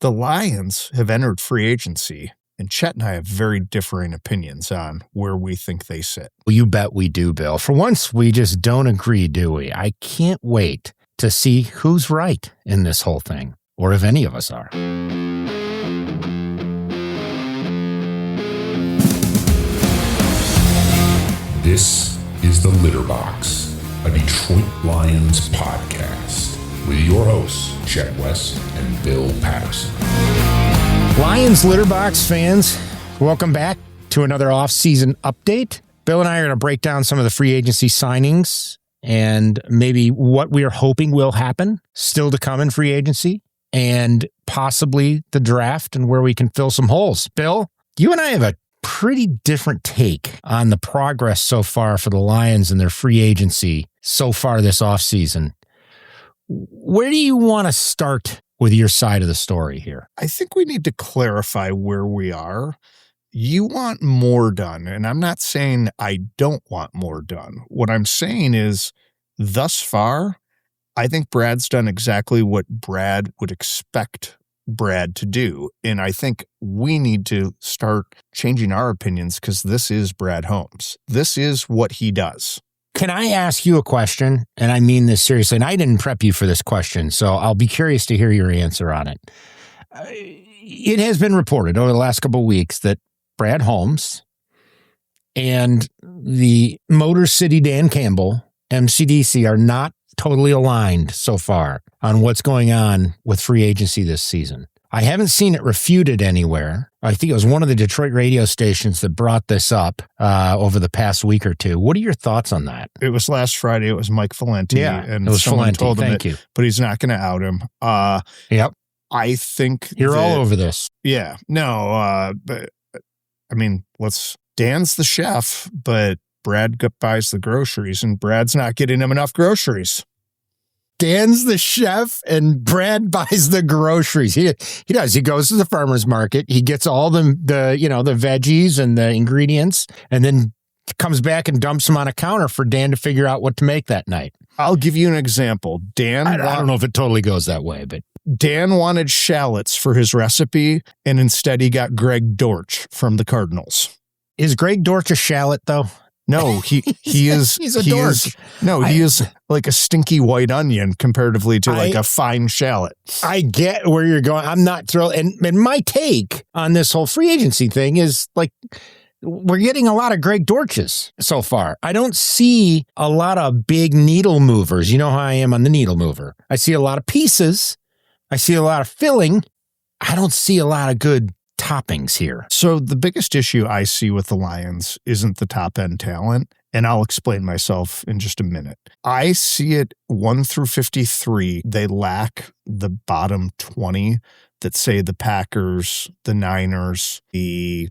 The Lions have entered free agency, and Chet and I have very differing opinions on where we think they sit. Well, you bet we do, Bill. For once, we just don't agree, do we? I can't wait to see who's right in this whole thing, or if any of us are. This is The Litter Box, a Detroit Lions podcast with your hosts, Chet West and Bill Patterson. Lions Litter Box fans, welcome back to another offseason update. Bill and I are going to break down some of the free agency signings and maybe what we are hoping will happen still to come in free agency and possibly the draft and where we can fill some holes. Bill, you and I have a pretty different take on the progress so far for the Lions and their free agency so far this offseason. Where do you want to start with your side of the story here? I think we need to clarify where we are. You want more done, and I'm not saying I don't want more done. What I'm saying is, thus far, I think Brad's done exactly what Brad would expect Brad to do, and I think we need to start changing our opinions because this is Brad Holmes. This is what he does. Can I ask you a question? And I mean this seriously, and I didn't prep you for this question, so I'll be curious to hear your answer on it. It has been reported over the last couple of weeks that Brad Holmes and the Motor City Dan Campbell, MCDC, are not totally aligned so far on what's going on with free agency this season. I haven't seen it refuted anywhere. I think it was one of the Detroit radio stations that brought this up over the past week or two. What are your thoughts on that? It was last Friday. It was Mike Valenti. Yeah, and it was someone Valenti. told him Thank you. But he's not going to out him. Yep. I think You're all over this. Yeah. No, but I mean, Dan's the chef, but Brad buys the groceries, and Brad's not getting him enough groceries. Dan's the chef and Brad buys the groceries. He does. He goes to the farmer's market. He gets all the veggies and the ingredients, and then comes back and dumps them on a counter for Dan to figure out what to make that night. I'll give you an example. I don't know if it totally goes that way, but Dan wanted shallots for his recipe, and instead he got Greg Dortch from the Cardinals. Is Greg Dortch a shallot, though? No, he is. He's a dork. He is like a stinky white onion comparatively to like a fine shallot. I get where you're going. I'm not thrilled. And my take on this whole free agency thing is like, we're getting a lot of Greg Dortches so far. I don't see a lot of big needle movers. You know how I am on the needle mover. I see a lot of pieces. I see a lot of filling. I don't see a lot of good toppings here. So the biggest issue I see with the Lions isn't the top end talent, and I'll explain myself in just a minute. I see it 1 through 53. They lack the bottom 20 that say the Packers, the Niners, the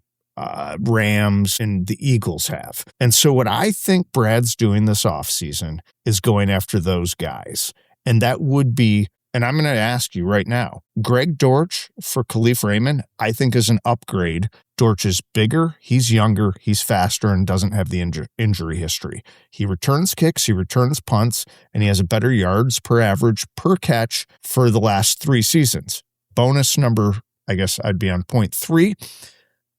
Rams, and the Eagles have. And so what I think Brad's doing this offseason is going after those guys. And that would be, and I'm going to ask you right now, Greg Dortch for Khalif Raymond, I think is an upgrade. Dortch is bigger, he's younger, he's faster, and doesn't have the injury history. He returns kicks, he returns punts, and he has a better yards per average per catch for the last 3 seasons. Bonus number, I guess I'd be on point 3.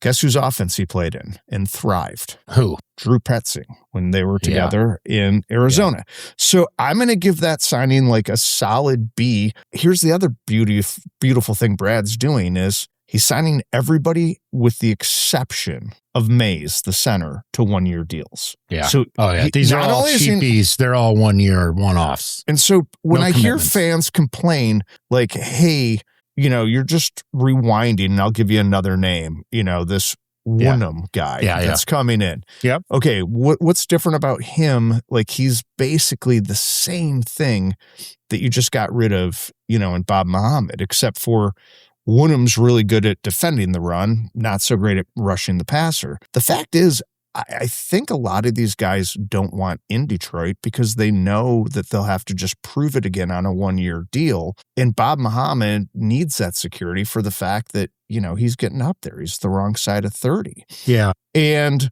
Guess whose offense he played in and thrived? Who? Drew Petzing when they were together in Arizona. Yeah. So I'm going to give that signing like a solid B. Here's the other beautiful thing Brad's doing is he's signing everybody with the exception of Mays, the center, to 1-year deals. Yeah. So these are all cheapies. They're all 1-year one-offs. And so when I hear fans complain like, hey, you're just rewinding, and I'll give you another name, this Woonham guy that's coming in. Yep. Okay, what's different about him? Like, he's basically the same thing that you just got rid of, in Bob Muhammad, except for Woonham's really good at defending the run, not so great at rushing the passer. The fact is, I think a lot of these guys don't want in Detroit because they know that they'll have to just prove it again on a 1-year deal. And Bob Muhammad needs that security for the fact that, he's getting up there. He's the wrong side of 30. Yeah. And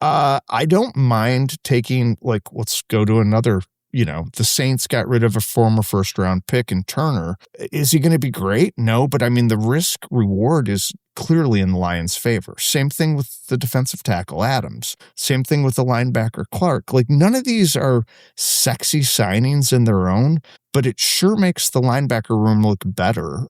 I don't mind taking, let's go to another the Saints got rid of a former first-round pick in Turner. Is he going to be great? No, but I mean, the risk-reward is clearly in the Lions' favor. Same thing with the defensive tackle Adams. Same thing with the linebacker Clark. Like, none of these are sexy signings in their own, but it sure makes the linebacker room look better,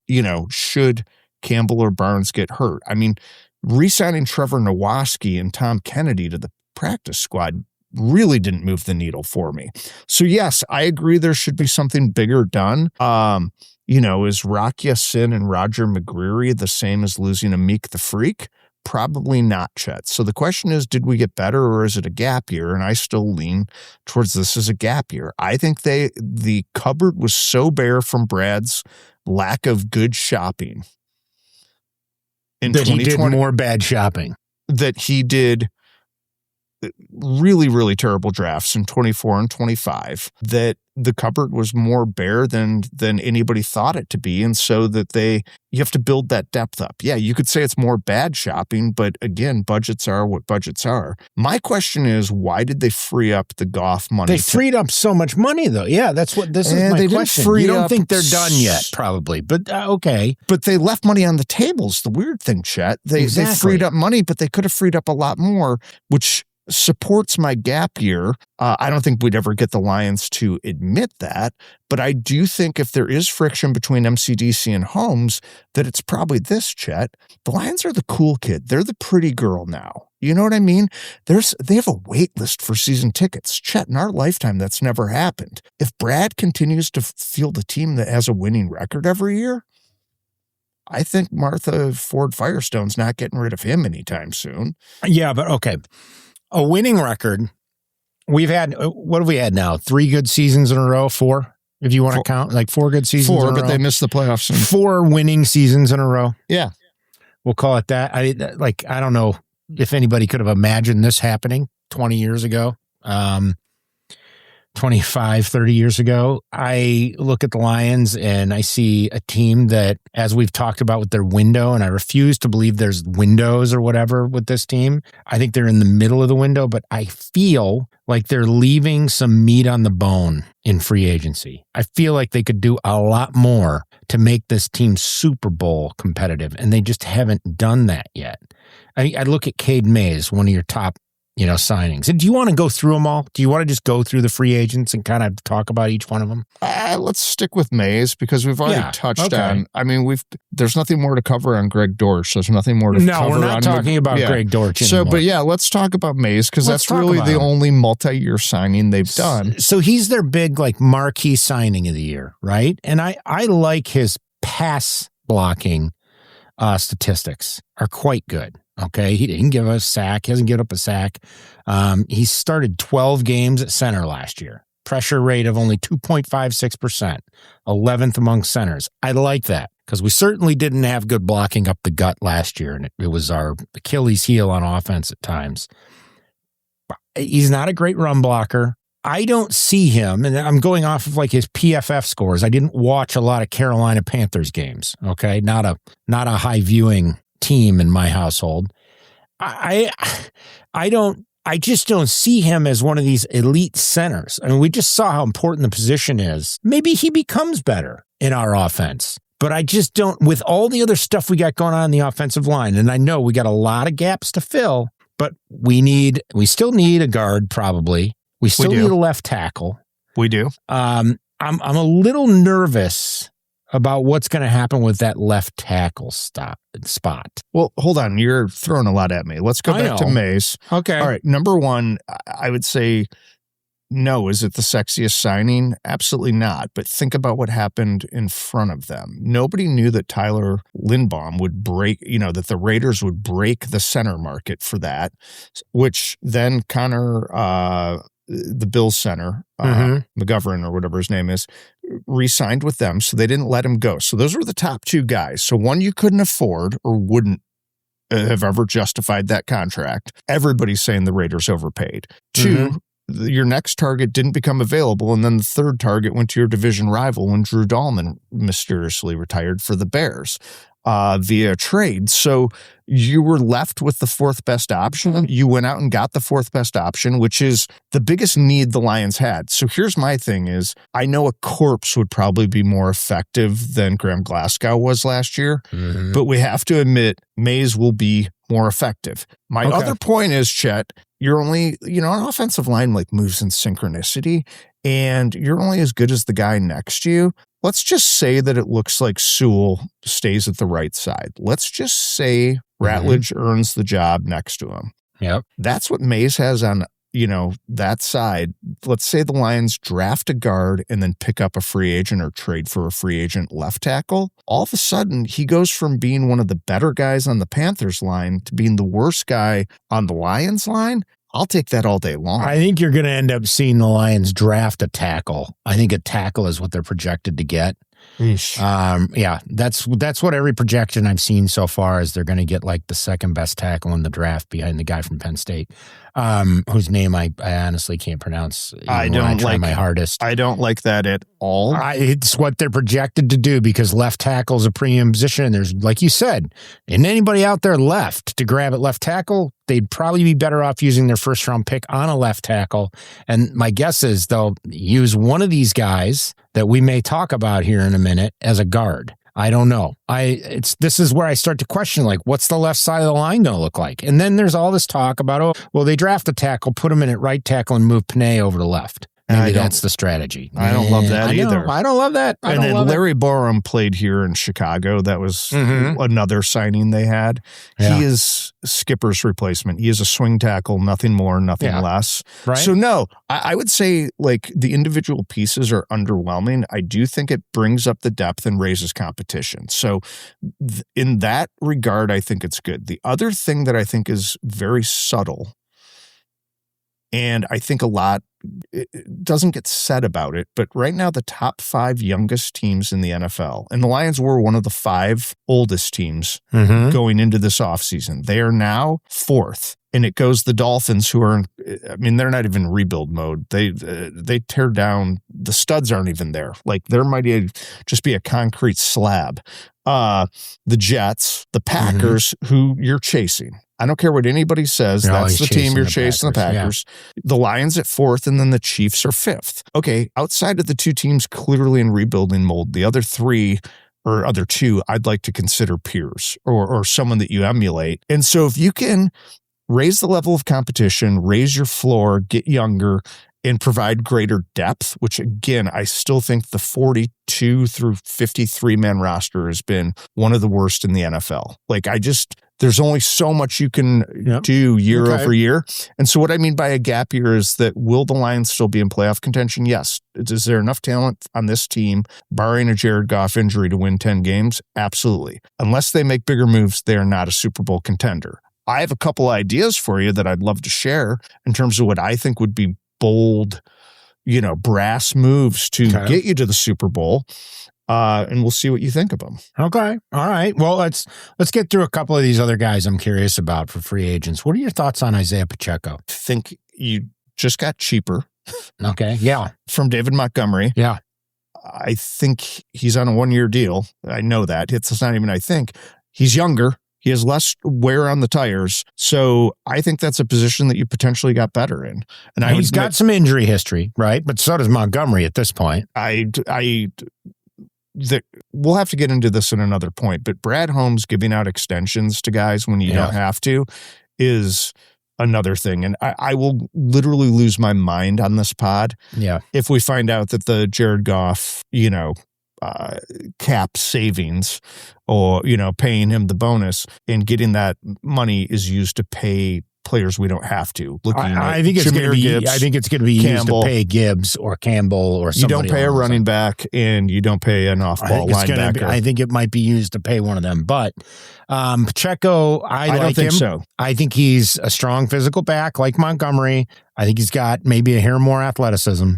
should Campbell or Barnes get hurt. I mean, re-signing Trevor Nowaski and Tom Kennedy to the practice squad really didn't move the needle for me. So yes, I agree there should be something bigger done. Is Rock Ya-Sin and Roger McGreary the same as losing a Meek the Freak? Probably not, Chet. So the question is, did we get better or is it a gap year? And I still lean towards this as a gap year. I think the cupboard was so bare from Brad's lack of good shopping in that he did more bad shopping. That he did really, really terrible drafts in 24 and 25, that the cupboard was more bare than anybody thought it to be. And so that you have to build that depth up. Yeah, you could say it's more bad shopping, but again, budgets are what budgets are. My question is, why did they free up the Goff money? They freed up so much money, though. Yeah, this is my question. You don't think they're done yet, probably, but okay. But they left money on the table. It's the weird thing, Chet. They freed up money, but they could have freed up a lot more, which supports my gap year. I don't think we'd ever get the Lions to admit that, but I do think if there is friction between MCDC and Holmes, that it's probably this, Chet. The Lions are the cool kid. They're the pretty girl now. You know what I mean? They have a wait list for season tickets. Chet, in our lifetime, that's never happened. If Brad continues to field a team that has a winning record every year, I think Martha Ford Firestone's not getting rid of him anytime soon. Yeah, but okay. A winning record. We've had, what have we had now? 3 good seasons in a row? 4, if you want to count, like 4 good seasons in a row. 4, but they missed the playoffs. 4 winning seasons in a row. Yeah. We'll call it that. I don't know if anybody could have imagined this happening 20 years ago. 25, 30 years ago. I look at the Lions and I see a team that, as we've talked about with their window, and I refuse to believe there's windows or whatever with this team. I think they're in the middle of the window, but I feel like they're leaving some meat on the bone in free agency. I feel like they could do a lot more to make this team Super Bowl competitive, and they just haven't done that yet. I look at Cade Mays, one of your top signings. And do you want to go through them all? Do you want to just go through the free agents and kind of talk about each one of them? Let's stick with Mays because we've already touched on. I mean, there's nothing more to cover on Greg Dortch. There's nothing more to cover on. No, we're not talking about Greg Dortch anymore. So, but yeah, let's talk about Mays because that's really the only multi-year signing they've done. So he's their big marquee signing of the year, right? And I like his pass blocking statistics are quite good. Okay, he didn't give a sack. He hasn't given up a sack. He started 12 games at center last year. Pressure rate of only 2.56%, 11th among centers. I like that because we certainly didn't have good blocking up the gut last year, and it was our Achilles heel on offense at times. He's not a great run blocker. I don't see him, and I'm going off of his PFF scores. I didn't watch a lot of Carolina Panthers games. Okay, not a high viewing team in my household. I just don't see him as one of these elite centers. I mean, we just saw how important the position is. Maybe he becomes better in our offense, but I just don't, with all the other stuff we got going on in the offensive line. And I know we got a lot of gaps to fill, but we still need a guard probably. We still need a left tackle. We do. I'm a little nervous about what's going to happen with that left tackle spot. Well, hold on. You're throwing a lot at me. Let's go back to Mays. Okay. All right. Number one, I would say no. Is it the sexiest signing? Absolutely not. But think about what happened in front of them. Nobody knew that Tyler Linbaum would break, that the Raiders would break the center market for that, which then Connor, the Bills center, McGovern or whatever his name is, re-signed with them, so they didn't let him go. So those were the top 2 guys. So one you couldn't afford or wouldn't have ever justified that contract. Everybody's saying the Raiders overpaid. 2, your next target didn't become available, and then the third target went to your division rival when Drew Dahlman mysteriously retired for the Bears. via trade. So you were left with the fourth best option. You went out and got the fourth best option, which is the biggest need the Lions had. So here's my thing is, I know a corpse would probably be more effective than Graham Glasgow was last year, but we have to admit Mays will be more effective. My other point is, Chet, you're only, an offensive line like moves in synchronicity, and you're only as good as the guy next to you. Let's just say that it looks like Sewell stays at the right side. Let's just say Ratledge earns the job next to him. Yep. That's what Mays has on, that side. Let's say the Lions draft a guard and then pick up a free agent or trade for a free agent left tackle. All of a sudden, he goes from being one of the better guys on the Panthers line to being the worst guy on the Lions line. I'll take that all day long. I think you're going to end up seeing the Lions draft a tackle. I think a tackle is what they're projected to get. Yeah, that's what every projection I've seen so far is they're going to get like the second best tackle in the draft behind the guy from Penn State, whose name I honestly can't pronounce. I try my hardest. I don't like that at all. It's what they're projected to do because left tackle is a premium position. And there's, like you said, and anybody out there left to grab at left tackle, they'd probably be better off using their first round pick on a left tackle. And my guess is they'll use one of these guys that we may talk about here in a minute as a guard. I don't know. This is where I start to question, like, what's the left side of the line going to look like? And then there's all this talk about, they draft a tackle, put him in at right tackle and move Panay over to left. Maybe that's the strategy. I don't love that either. I don't love that. And then Larry Borum played here in Chicago. That was another signing they had. Yeah. He is Skipper's replacement. He is a swing tackle, nothing more, nothing less. Right. So no, I would say like the individual pieces are underwhelming. I do think it brings up the depth and raises competition. So in that regard, I think it's good. The other thing that I think is very subtle, and I think it doesn't get said about it, but right now the top 5 youngest teams in the NFL, and the Lions were one of the 5 oldest teams going into this offseason. They are now 4th. And it goes the Dolphins, who are, they're not even in rebuild mode. They tear down, the studs aren't even there. Like there might just be a concrete slab. The Jets, the Packers, who you're chasing. I don't care what anybody says. That's the team you're chasing, the Packers. Yeah. The Lions at 4th, and then the Chiefs are 5th. Okay, outside of the 2 teams clearly in rebuilding mode, the other 3 or other 2, I'd like to consider peers or someone that you emulate. And so if you can raise the level of competition, raise your floor, get younger, and provide greater depth, which again, I still think the 42 through 53 man roster has been one of the worst in the NFL. Like there's only so much you can do year over year. And so what I mean by a gap year is that will the Lions still be in playoff contention? Yes. Is there enough talent on this team, barring a Jared Goff injury, to win 10 games? Absolutely. Unless they make bigger moves, they are not a Super Bowl contender. I have a couple ideas for you that I'd love to share in terms of what I think would be bold, brass moves to get you to the Super Bowl. And we'll see what you think of them. Okay. All right. Well, let's get through a couple of these other guys I'm curious about for free agents. What are your thoughts on Isaiah Pacheco? I think you just got cheaper. Okay. Yeah. From David Montgomery. Yeah. I think he's on a 1-year deal. I know that. It's not even I think. He's younger. He has less wear on the tires. So I think that's a position that you potentially got better in. And he's got some injury history, right? But so does Montgomery at this point. We'll have to get into this in another point, but Brad Holmes giving out extensions to guys when you don't have to is another thing. And I will literally lose my mind on this pod if we find out that the Jared Goff, cap savings or, paying him the bonus and getting that money is used to pay players we don't have to. I think it's going to be used to pay Gibbs or Campbell or somebody. You don't pay a running back and you don't pay an off-ball linebacker. I think it might be used to pay one of them. But Pacheco, I don't think so. I think he's a strong physical back like Montgomery. I think he's got maybe a hair more athleticism.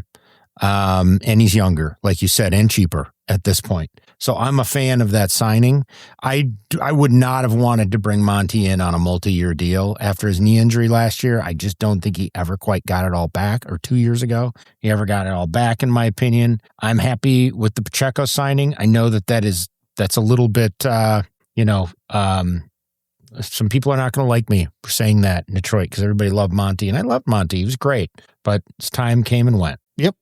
And he's younger, like you said, and cheaper at this point. So I'm a fan of that signing. I would not have wanted to bring Monty in on a multi-year deal after his knee injury last year. I just don't think he ever quite got it all back, or 2 years ago. He ever got it all back, in my opinion. I'm happy with the Pacheco signing. I know that's a little bit, Some people are not going to like me for saying that in Detroit because everybody loved Monty, and I loved Monty. He was great, but his time came and went. Yep.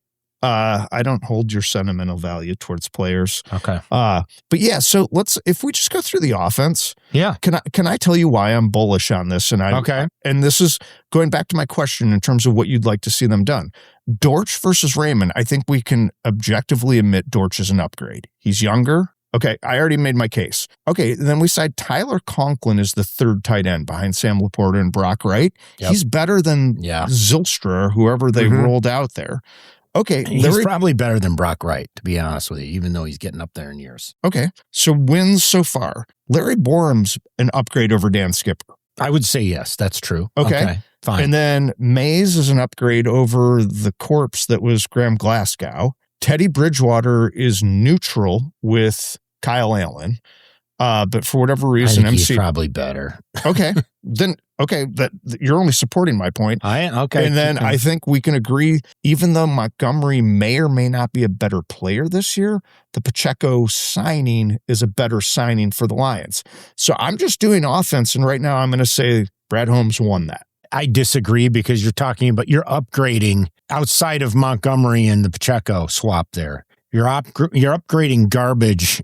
I don't hold your sentimental value towards players. Okay. But yeah, so if we just go through the offense. Yeah. Can I tell you why I'm bullish on this? And this is going back to my question in terms of what you'd like to see them done. Dortch versus Raymond. I think we can objectively admit Dortch is an upgrade. He's younger. Okay, I already made my case. Okay, then we side Tyler Conklin is the third tight end behind Sam Laporta and Brock Wright. Yep. He's better than Zylstra or whoever they rolled out there. Okay. He's probably better than Brock Wright, to be honest with you, even though he's getting up there in years. Okay, so wins so far. Larry Borum's an upgrade over Dan Skipper. I would say yes, that's true. Okay, fine. And then Mays is an upgrade over the corpse that was Graham Glasgow. Teddy Bridgewater is neutral with Kyle Allen. But for whatever reason, I think he's probably better. Okay. That you're only supporting my point. Okay. And then I think we can agree, even though Montgomery may or may not be a better player this year, the Pacheco signing is a better signing for the Lions. So I'm just doing offense, and right now I'm going to say Brad Holmes won that. I disagree because you're upgrading outside of Montgomery and the Pacheco swap there. You're upgrading garbage.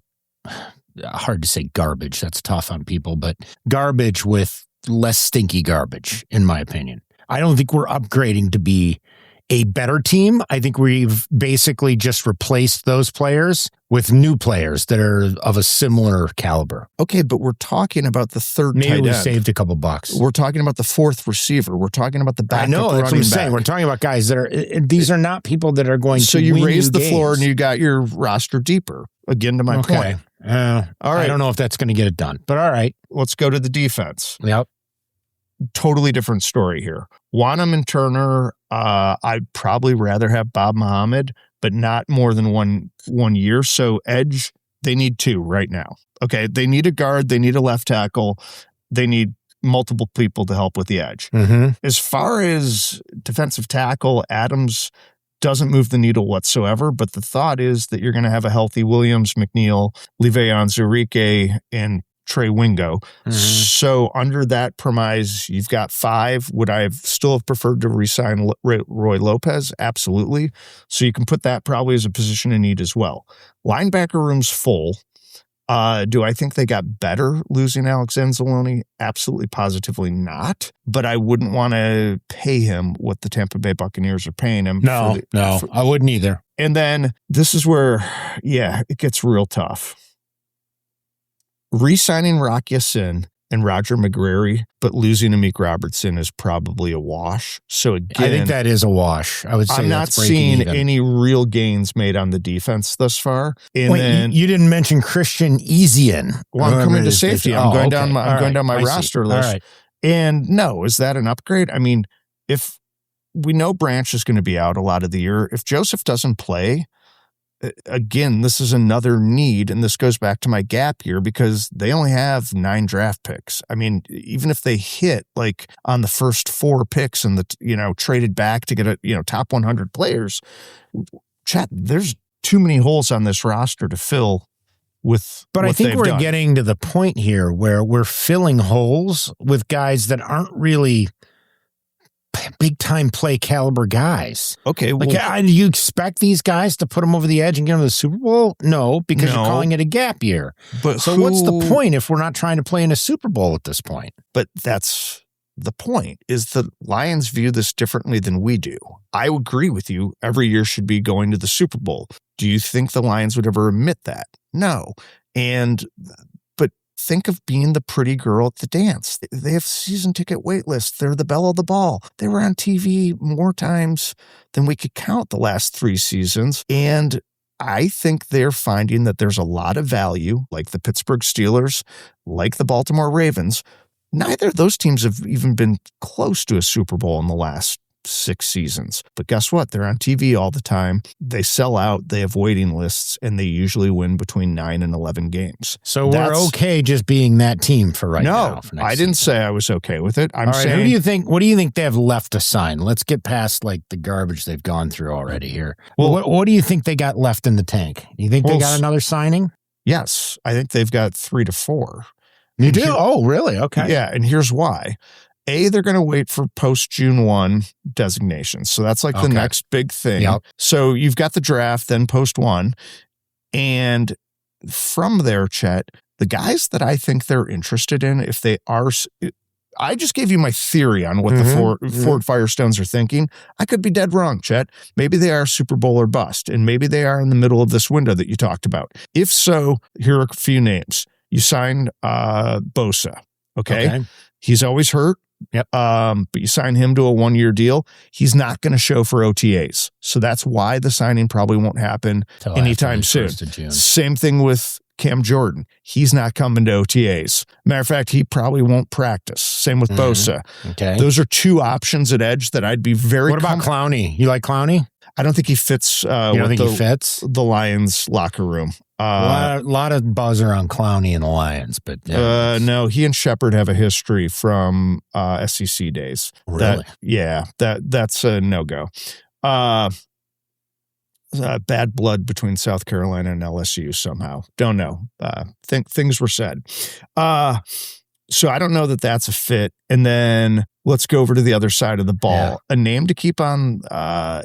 Hard to say garbage. That's tough on people, but garbage with less stinky garbage, in my opinion. I don't think we're upgrading to be a better team. I think we've basically just replaced those players with new players that are of a similar caliber. Okay, but we're talking about the third tight end. Maybe we saved a couple bucks. We're talking about the fourth receiver. We're talking about the backup running back. I know, that's what I'm saying. We're talking about guys that these are not people that are going to win. So you raised the games. floor and you got your roster deeper. Again, to my point. All right. I don't know if that's going to get it done, but all right. Let's go to the defense. Yep. Totally different story here. Wanham and Turner, I'd probably rather have Bob Muhammad, but not more than one year. So edge, they need two right now. Okay, they need a guard, they need a left tackle, they need multiple people to help with the edge. Mm-hmm. As far as defensive tackle, Adams doesn't move the needle whatsoever, but the thought is that you're going to have a healthy Williams, McNeil, Le'Veon Zurike, and Trey Wingo. Mm-hmm. So under that premise, you've got five. Would I still have preferred to re-sign Roy Lopez? Absolutely. So you can put that probably as a position in need as well. Linebacker room's full. Do I think they got better losing Alex Anzalone? Absolutely, positively not. But I wouldn't want to pay him what the Tampa Bay Buccaneers are paying him. No, I wouldn't either. And then this is where, it gets real tough. Re-signing Rock Ya-Sin and Roger McGrary, but losing Amik Robertson is probably a wash. So again, I think that is a wash. I would say I'm not seeing any real gains made on the defense thus far. And then you didn't mention Christian Ezian. Well, I'm coming to safety. I'm going down my roster list. All right. And no, is that an upgrade? I mean, if we know Branch is going to be out a lot of the year, if Joseph doesn't play, again, this is another need, and this goes back to my gap year because they only have 9 draft picks. I mean, even if they hit like on the first 4 picks and traded back to get a top 100 players, chat, there's too many holes on this roster to fill with. But I think we're getting to the point here where we're filling holes with guys that aren't really big time play caliber guys. Okay. Well, do you expect these guys to put them over the edge and get them to the Super Bowl? No, because you're calling it a gap year. But so what's the point if we're not trying to play in a Super Bowl at this point? But that's the point, is the Lions view this differently than we do. I agree with you. Every year should be going to the Super Bowl. Do you think the Lions would ever admit that? No. But think of being the pretty girl at the dance. They have season ticket wait lists. They're the belle of the ball. They were on TV more times than we could count the last 3 seasons. And I think they're finding that there's a lot of value, like the Pittsburgh Steelers, like the Baltimore Ravens. Neither of those teams have even been close to a Super Bowl in the last 6 seasons. But guess what? They're on TV all the time. They sell out. They have waiting lists, and they usually win between 9 and 11 games. So we're okay just being that team for right now. No, I didn't say I was okay with it. I'm saying. Who do you think? What do you think they have left to sign? Let's get past like the garbage they've gone through already here. Well, what do you think they got left in the tank? Do you think they got another signing? Yes, I think they've got 3 to 4. You do? Oh, really? Okay. Yeah, and here's why. They're going to wait for post-June 1 designations. So that's like the next big thing. Yep. So you've got the draft, then post-1. And from there, Chet, the guys that I think they're interested in, if they are... I just gave you my theory on what the Ford Firestones are thinking. I could be dead wrong, Chet. Maybe they are Super Bowl or bust, and maybe they are in the middle of this window that you talked about. If so, here are a few names. You signed Bosa, okay? He's always hurt. Yep. But you sign him to a 1-year deal. He's not going to show for OTAs. So that's why the signing probably won't happen anytime soon. Same thing with Cam Jordan. He's not coming to OTAs. Matter of fact, he probably won't practice. Same with Bosa. Okay. Those are two options at edge that I'd be very... What about Clowney? You like Clowney? I don't think he fits. You don't think he fits? The Lions locker room. A lot of buzz around Clowney and the Lions, but no, he and Shepard have a history from SEC days. Really? That's a no-go. Bad blood between South Carolina and LSU somehow. Don't know. Think things were said. So I don't know that that's a fit. And then let's go over to the other side of the ball. Yeah. A name to keep on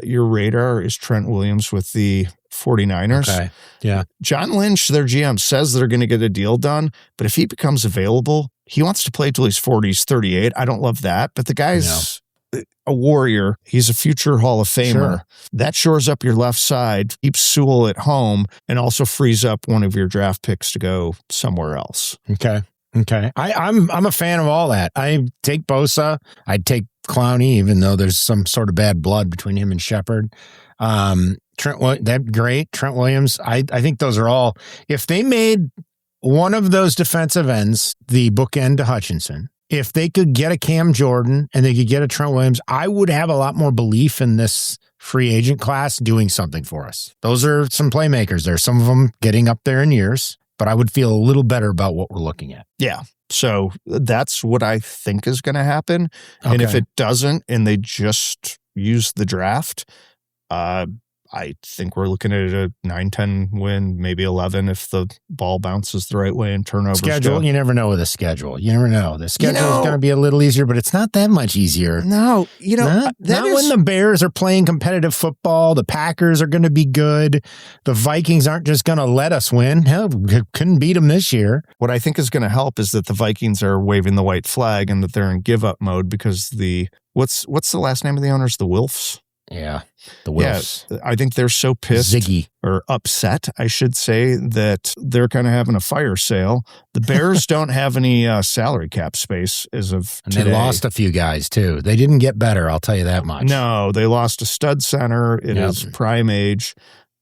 your radar is Trent Williams with the 49ers. Okay. Yeah. John Lynch, their GM, says they're going to get a deal done, but if he becomes available, he wants to play till he's 40s, 38. I don't love that, but the guy's a warrior. He's a future Hall of Famer. Sure. That shores up your left side, keeps Sewell at home, and also frees up one of your draft picks to go somewhere else. Okay. I'm a fan of all that. I take Bosa. I'd take Clowney, even though there's some sort of bad blood between him and Shepard. Trent Williams. I think those are all. If they made one of those defensive ends the bookend to Hutchinson, if they could get a Cam Jordan and they could get a Trent Williams, I would have a lot more belief in this free agent class doing something for us. Those are some playmakers there. Some of them getting up there in years, but I would feel a little better about what we're looking at. Yeah. So that's what I think is going to happen. Okay. And if it doesn't, and they just use the draft, I think we're looking at a 9-10 win, maybe 11 if the ball bounces the right way and turnovers. Schedule, you never know with a schedule. You never know. The schedule is going to be a little easier, but it's not that much easier. No, not when the Bears are playing competitive football. The Packers are going to be good. The Vikings aren't just going to let us win. Hell, couldn't beat them this year. What I think is going to help is that the Vikings are waving the white flag and that they're in give up mode because what's the last name of the owners? The Wilfs. Yeah, the Wilfs. Yeah, I think they're so pissed or upset, I should say, that they're kind of having a fire sale. The Bears don't have any salary cap space as of today. They lost a few guys, too. They didn't get better, I'll tell you that much. No, they lost a stud center in his prime age,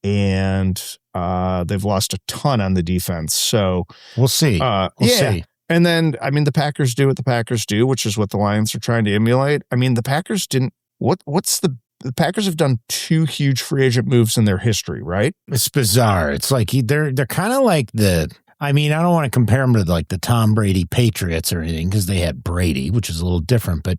and they've lost a ton on the defense. So we'll see. We'll see. And then, the Packers do what the Packers do, which is what the Lions are trying to emulate. The Packers didn't. The Packers have done 2 huge free agent moves in their history, right? It's bizarre. It's like they're kind of like I don't want to compare them to like the Tom Brady Patriots or anything because they had Brady, which is a little different, but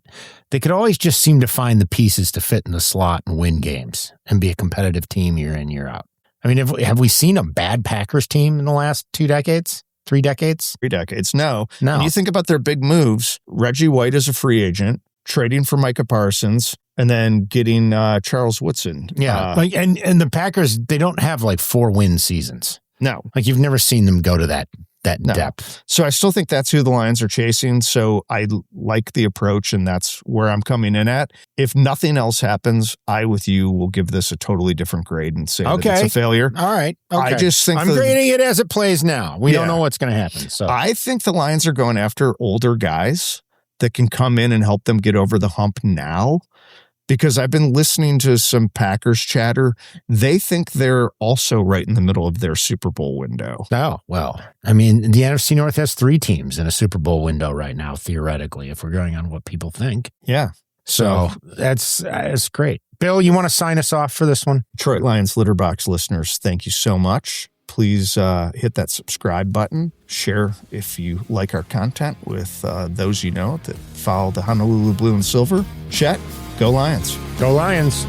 they could always just seem to find the pieces to fit in the slot and win games and be a competitive team year in, year out. Have we seen a bad Packers team in the last 2 decades? 3 decades? 3 decades. No. When you think about their big moves, Reggie White is a free agent, trading for Micah Parsons, and then getting Charles Woodson. Yeah, and the Packers, they don't have like 4-win seasons. No. You've never seen them go to that depth. So I still think that's who the Lions are chasing. So I like the approach, and that's where I'm coming in at. If nothing else happens, I, with you, will give this a totally different grade and say that it's a failure. All right. Okay. I just think I'm grading it as it plays now. We don't know what's going to happen. So I think the Lions are going after older guys that can come in and help them get over the hump now. Because I've been listening to some Packers chatter. They think they're also right in the middle of their Super Bowl window. Oh, well, the NFC North has 3 teams in a Super Bowl window right now, theoretically, if we're going on what people think. Yeah. So that's great. Bill, you want to sign us off for this one? Detroit Lions Litterbox listeners, thank you so much. Please hit that subscribe button. Share if you like our content with those that follow the Honolulu Blue and Silver. Chet, go Lions. Go Lions.